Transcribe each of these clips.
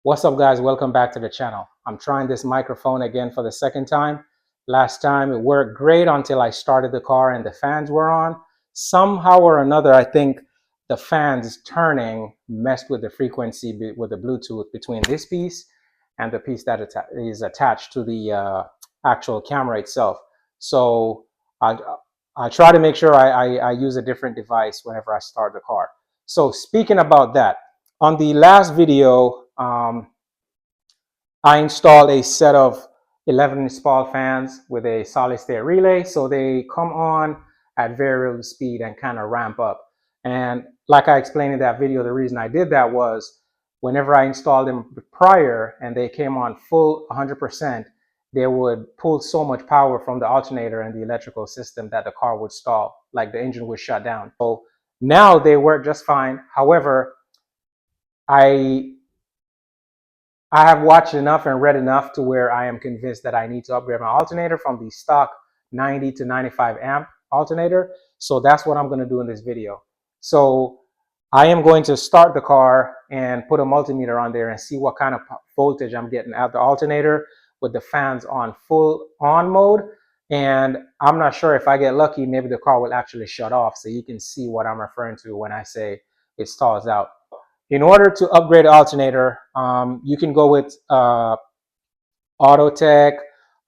What's up, guys? Welcome back to the channel. I'm trying this microphone again for the second time. Last time it worked great until I started the car and the fans were on. Somehow or another, I think the fans turning messed with the frequency with the Bluetooth between this piece and the piece that is attached to the actual camera itself. So I try to make sure I use a different device whenever I start the car. So speaking about that, on the last video, I installed a set of 11 SPAL fans with a solid state relay, so they come on at variable speed and kind of ramp up. And like I explained in that video, the reason I did that was whenever I installed them prior and they came on full 100%, they would pull so much power from the alternator and the electrical system that the car would stall, like the engine would shut down. So now they work just fine. However, I have watched enough and read enough to where I am convinced that I need to upgrade my alternator from the stock 90 to 95 amp alternator. So that's what I'm going to do in this video. So I am going to start the car and put a multimeter on there and see what kind of voltage I'm getting at the alternator with the fans on full on mode. And I'm not sure if I get lucky, maybe the car will actually shut off, so you can see what I'm referring to when I say it stalls out. In order to upgrade the alternator, you can go with Autotech,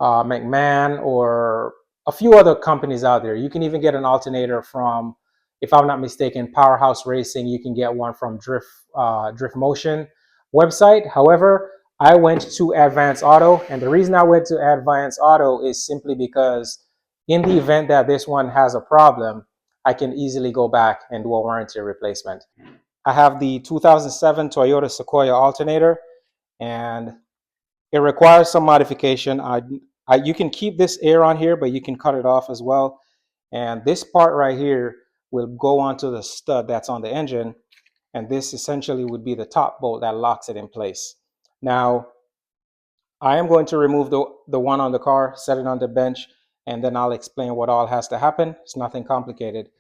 McMahon, or a few other companies out there. You can even get an alternator from, if I'm not mistaken, Powerhouse Racing. You can get one from Drift Motion website. However, I went to Advance Auto, and the reason I went to Advance Auto is simply because in the event that this one has a problem, I can easily go back and do a warranty replacement. I have the 2007 Toyota Sequoia alternator, and it requires some modification. You can keep this air on here, but you can cut it off as well. And this part right here will go onto the stud that's on the engine, and this essentially would be the top bolt that locks it in place. Now, I am going to remove the one on the car, set it on the bench, and then I'll explain what all has to happen. It's nothing complicated.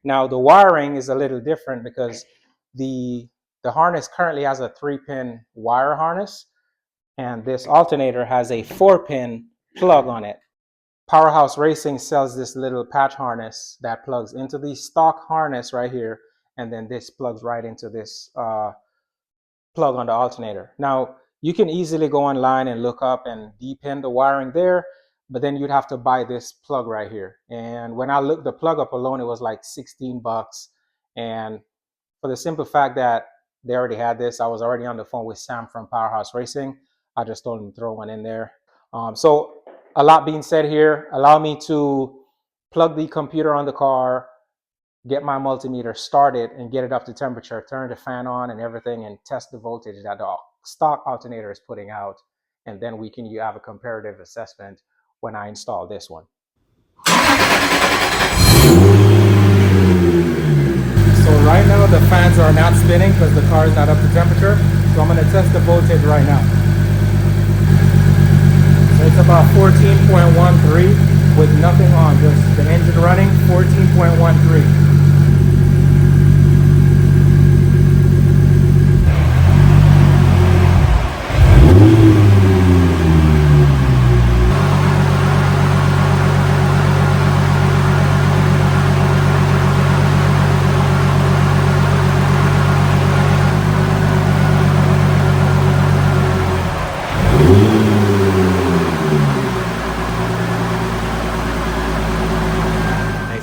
Now, the wiring is a little different because the harness currently has a 3-pin wire harness, and this alternator has a 4-pin plug on it. Powerhouse Racing sells this little patch harness that plugs into the stock harness right here, and then this plugs right into this plug on the alternator. Now, you can easily go online and look up and depin the wiring there, but then you'd have to buy this plug right here. And when I looked the plug up alone, it was like 16 bucks. And for the simple fact that they already had this, I was already on the phone with Sam from Powerhouse Racing. I just told him to throw one in there. So a lot being said here. Allow me to plug the computer on the car, get my multimeter started and get it up to temperature, turn the fan on and everything, and test the voltage that the stock alternator is putting out. And then we can have a comparative assessment when I install this one. So right now the fans are not spinning because the car is not up to temperature. So I'm going to test the voltage right now. So it's about 14.13 with nothing on, just the engine running, 14.13.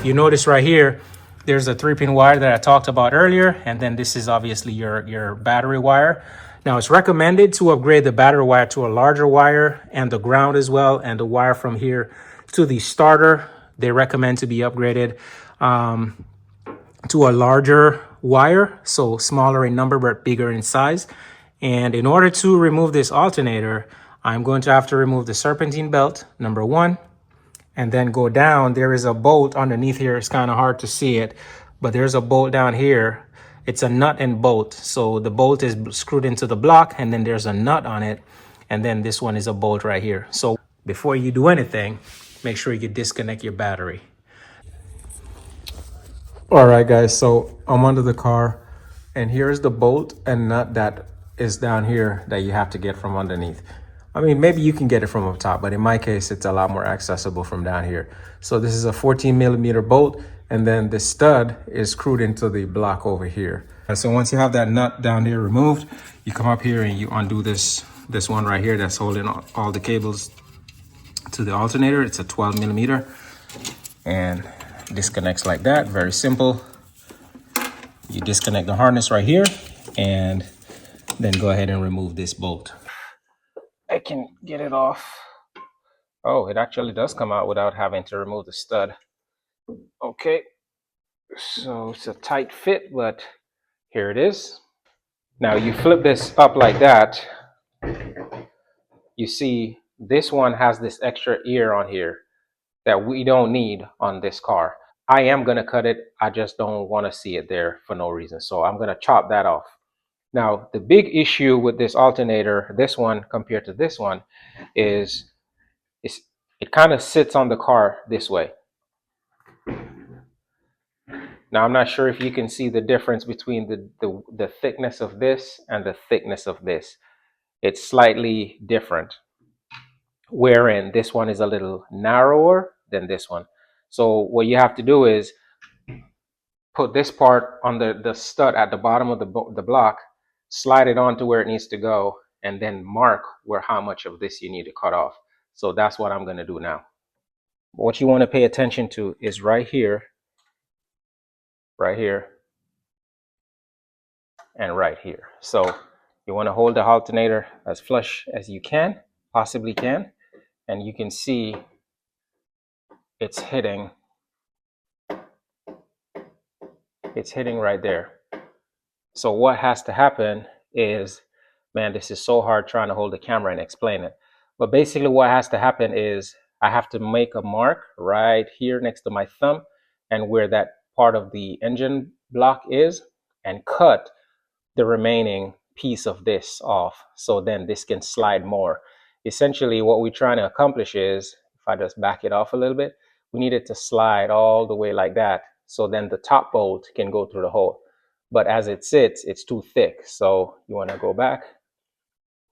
You notice right here, there's a 3-pin wire that I talked about earlier, and then this is obviously your battery wire. Now, it's recommended to upgrade the battery wire to a larger wire, and the ground as well, and the wire from here to the starter, they recommend to be upgraded to a larger wire, so smaller in number but bigger in size. And in order to remove this alternator, I'm going to have to remove the serpentine belt, number 1. And then go down. There is a bolt underneath here. It's kind of hard to see it, but there's a bolt down here. It's a nut and bolt. So the bolt is screwed into the block, and then there's a nut on it. And then this one is a bolt right here. So before you do anything, make sure you disconnect your battery. All right, guys, so I'm under the car, and here's the bolt and nut that is down here that you have to get from underneath. I mean, maybe you can get it from up top, but in my case, it's a lot more accessible from down here. So this is a 14 millimeter bolt, and then the stud is screwed into the block over here. And so once you have that nut down there removed, you come up here and you undo this one right here that's holding all the cables to the alternator. It's a 12 millimeter and disconnects like that. Very simple. You disconnect the harness right here and then go ahead and remove this bolt. I can get it off. Oh, it actually does come out without having to remove the stud. Okay, so it's a tight fit, but here it is. Now you flip this up like that. You see this one has this extra ear on here that we don't need on this car. I am gonna cut it. I just don't wanna see it there for no reason. So I'm gonna chop that off. Now, the big issue with this alternator, this one compared to this one, is it kind of sits on the car this way. Now, I'm not sure if you can see the difference between the thickness of this and the thickness of this. It's slightly different, wherein this one is a little narrower than this one. So what you have to do is put this part on the stud at the bottom of the block, slide it on to where it needs to go, and then mark where how much of this you need to cut off. So that's what I'm going to do now. What you want to pay attention to is right here, and right here. So you want to hold the alternator as flush as you can, possibly can, and you can see it's hitting right there. So what has to happen is, man, this is so hard trying to hold the camera and explain it. But basically what has to happen is I have to make a mark right here next to my thumb and where that part of the engine block is, and cut the remaining piece of this off. So then this can slide more. Essentially what we're trying to accomplish is, if I just back it off a little bit, we need it to slide all the way like that. So then the top bolt can go through the hole. But as it sits, it's too thick. So you want to go back,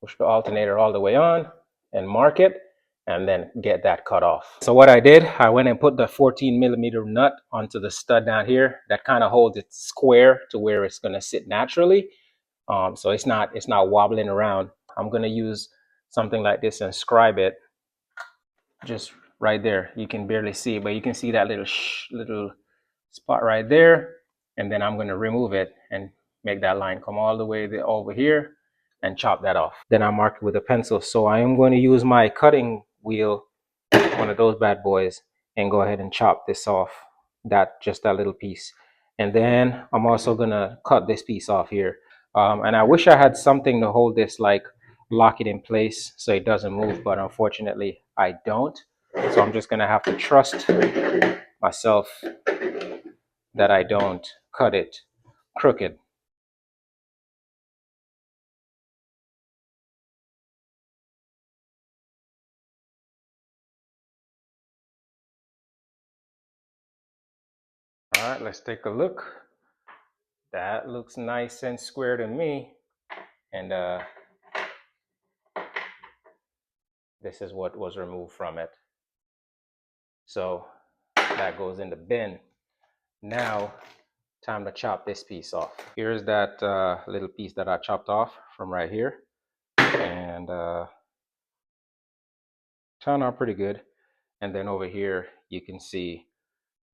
push the alternator all the way on and mark it, and then get that cut off. So what I did, I went and put the 14 millimeter nut onto the stud down here. That kind of holds it square to where it's going to sit naturally. So it's not wobbling around. I'm going to use something like this and scribe it just right there. You can barely see, but you can see that little spot right there. And then I'm going to remove it and make that line come all the way over here and chop that off. Then I mark it with a pencil. So I am going to use my cutting wheel, one of those bad boys, and go ahead and chop this off, just that little piece. And then I'm also going to cut this piece off here. And I wish I had something to hold this, like lock it in place so it doesn't move, but unfortunately I don't. So I'm just going to have to trust myself that I don't cut it crooked. All right, let's take a look. That looks nice and square to me. And this is what was removed from it. So that goes in the bin. Now, time to chop this piece off. Here's that little piece that I chopped off from right here. And turned out pretty good. And then over here, you can see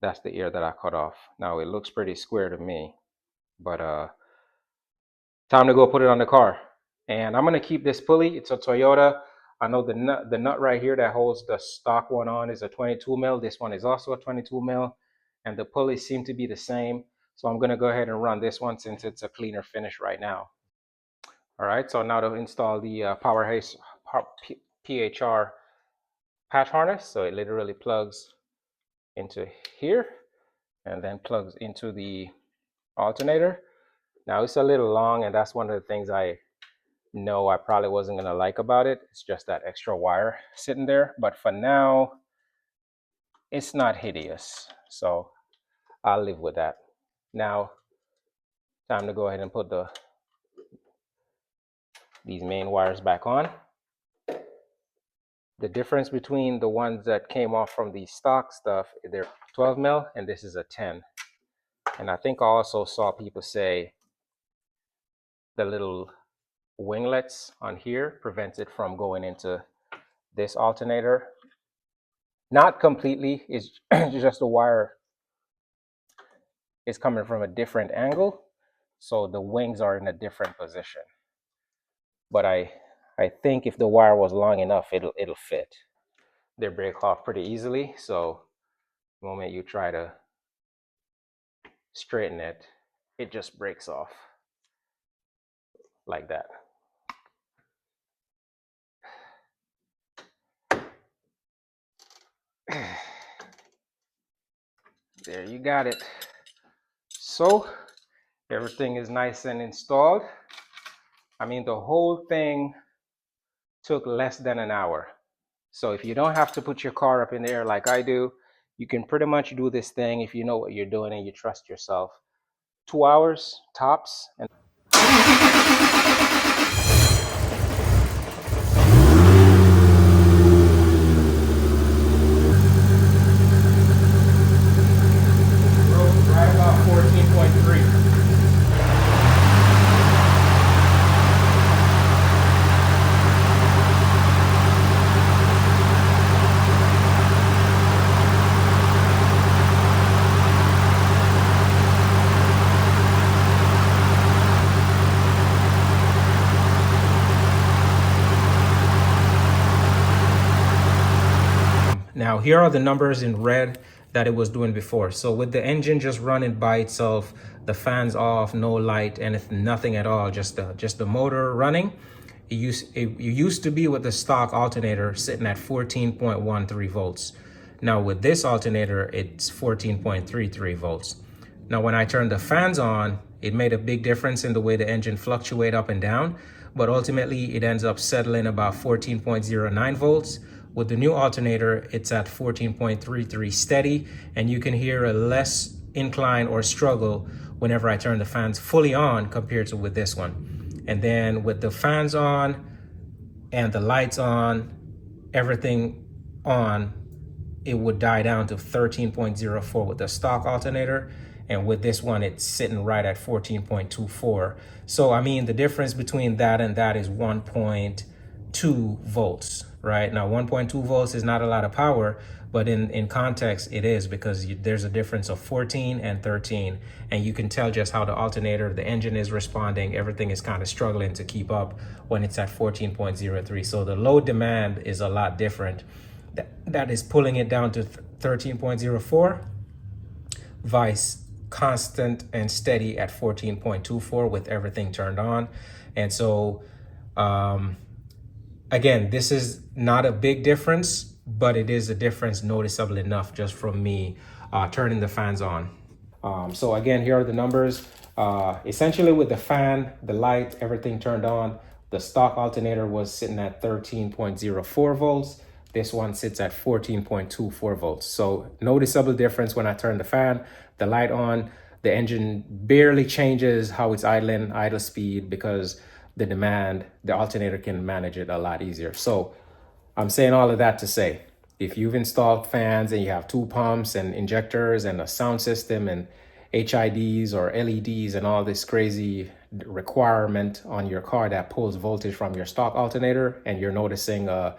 that's the ear that I cut off. Now it looks pretty square to me, but time to go put it on the car. And I'm gonna keep this pulley. It's a Toyota. I know the nut right here that holds the stock one on is a 22 mil. This one is also a 22 mil, and the pulleys seem to be the same. So I'm gonna go ahead and run this one since it's a cleaner finish right now. All right, so now to install the PHR patch harness. So it literally plugs into here and then plugs into the alternator. Now it's a little long, and that's one of the things I know I probably wasn't gonna like about it. It's just that extra wire sitting there, but for now it's not hideous, so I'll live with that. Now time to go ahead and put the these main wires back on. The difference between the ones that came off from the stock stuff, they're 12 mil and this is a 10. And I think I also saw people say the little winglets on here prevents it from going into this alternator. Not completely, it's just the wire is coming from a different angle, so the wings are in a different position. But I think if the wire was long enough, it'll fit. They break off pretty easily, so the moment you try to straighten it, it just breaks off like that. There you got it. So everything is nice and installed. I mean, the whole thing took less than an hour. So if you don't have to put your car up in the air like I do, you can pretty much do this thing if you know what you're doing and you trust yourself. 2 hours tops. And right about 14.3. Now here are the numbers in red that it was doing before. So with the engine just running by itself, the fans off, no light, and nothing at all, just the motor running. It used to be with the stock alternator sitting at 14.13 volts. Now with this alternator, it's 14.33 volts. Now when I turned the fans on, it made a big difference in the way the engine fluctuate up and down, but ultimately it ends up settling about 14.09 volts. With the new alternator, it's at 14.33 steady, and you can hear a less incline or struggle whenever I turn the fans fully on compared to with this one. And then with the fans on and the lights on, everything on, it would die down to 13.04 with the stock alternator. And with this one, it's sitting right at 14.24. So, I mean, the difference between that and that is 1.2 volts, right? Now, 1.2 volts is not a lot of power, but in context, it is, because there's a difference of 14 and 13. And you can tell just how the alternator, the engine is responding. Everything is kind of struggling to keep up when it's at 14.03. So the load demand is a lot different. That is pulling it down to 13.04, vice constant and steady at 14.24 with everything turned on. And so again, this is not a big difference, but it is a difference noticeable enough just from me turning the fans on. So again, here are the numbers. Essentially with the fan, the light, everything turned on, the stock alternator was sitting at 13.04 volts. This one sits at 14.24 volts. So noticeable difference when I turn the fan, the light on, the engine barely changes how it's idling, idle speed, because the demand, the alternator can manage it a lot easier. So I'm saying all of that to say, if you've installed fans and you have two pumps and injectors and a sound system and HIDs or LEDs and all this crazy requirement on your car that pulls voltage from your stock alternator, and you're noticing the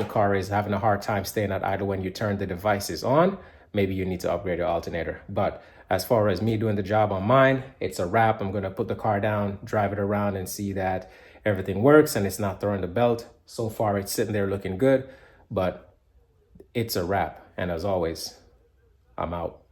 car is having a hard time staying at idle when you turn the devices on, maybe you need to upgrade your alternator. But as far as me doing the job on mine, it's a wrap. I'm gonna put the car down, drive it around, and see that everything works and it's not throwing the belt. So far, it's sitting there looking good, but it's a wrap. And as always, I'm out.